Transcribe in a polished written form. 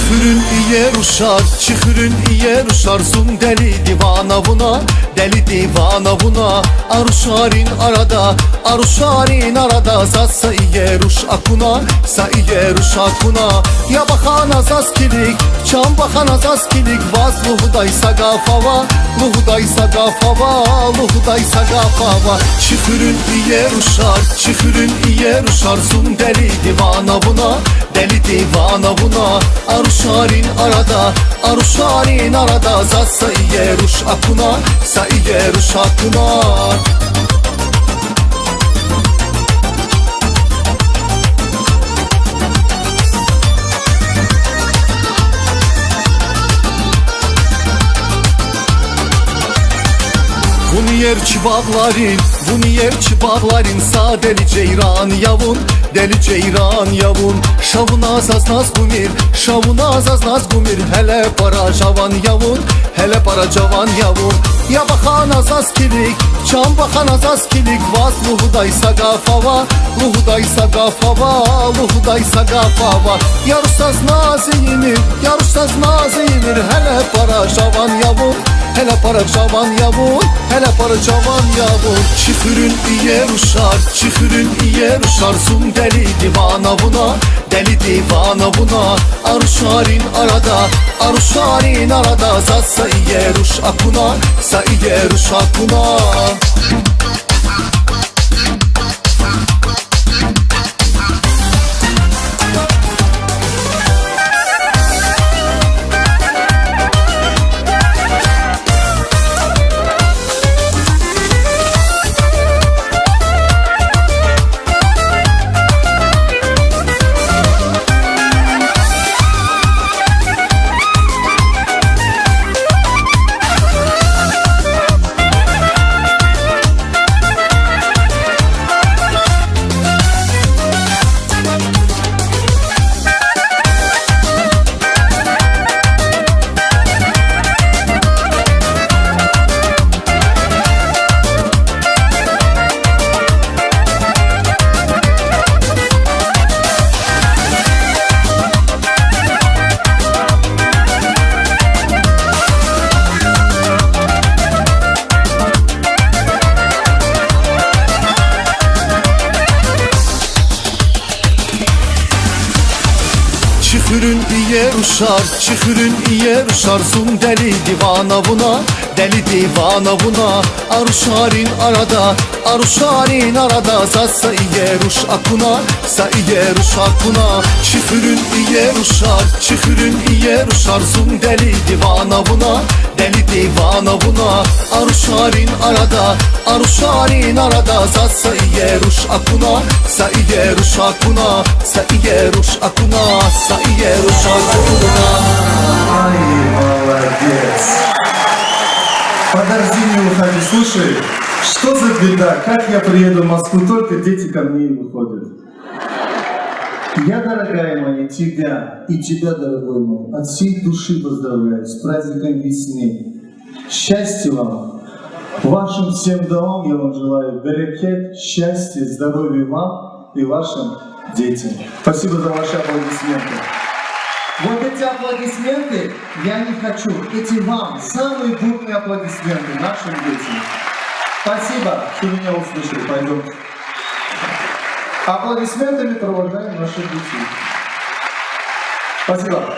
Çıhırın yer uşar, çıhırın yer uşarsın deli divana buna, deli divana buna. Aruşarin arada, aruşarin arada, satsa yer uş akuna, sa yer uş akuna. Ya bakana zaskilik, çam bakana zaskilik, vaz luhudaysa gafava, luhudaysa gafava, luhudaysa gafava. Çıhırın yer uşar, çıhırın yer uşarsın deli divana buna, deli divana buna. Aruşarin arada, aruşarin arada, zatsa yer uş akuna, sa yer uş akuna. Bunu yer çibağların, bunu yer çibağların, sa deli ceyran yavun, deli ceyran yavun. Şavun azaz naz gumir, şavun azaz naz gumir, hele para cavan yavun, hele para cavan yavun. Ya bakan azaz kilik, çam bakan azaz kilik, vaz luhudaysa gafava, luhudaysa gafava, luhudaysa gafava. Yarusaz naziyimir, yarusaz naziyimir, hele para cavan yavun, hele para cavan yavun, hele para cavan yavun. Çıhırın yer uşar, çıhırın yer uşarsın deli divana buna, deli divana buna. Aruşarin arada, aruşarin arada, zatsa yer uş akuna, sa yer uş akuna. Çıhırın yer uşar, çıhırın yer uşarsın deli divana buna, deli divana buna. Aruşarin arada, aruşarin arada, zatsa yer uş akuna, sa yer uş akuna. Çıhırın yer uşar, çıhırın yer uşarsın deli divana buna, deli divana buna. Aruşarin arada, aruşarin arada, zatsa yer uş akuna, sa yer uş akuna, sa yer uş akuna, sa yer uş akuna. Ай, молодец. Подожди, не уходи. Слушай, что за беда? Как я приеду в Москву, только дети ко мне и выходят. Я, дорогая моя, тебя и тебя, дорогой мой, от всей души поздравляю с праздником весны. Счастья вам, вашим всем домам я вам желаю берекет, счастья, здоровья вам и вашим детям. Спасибо за ваши аплодисменты. Вот эти аплодисменты я не хочу. Эти вам самые бурные аплодисменты нашим детям. Спасибо, что меня услышали. Пойдем. Аплодисментами провожаем наших детей. Спасибо.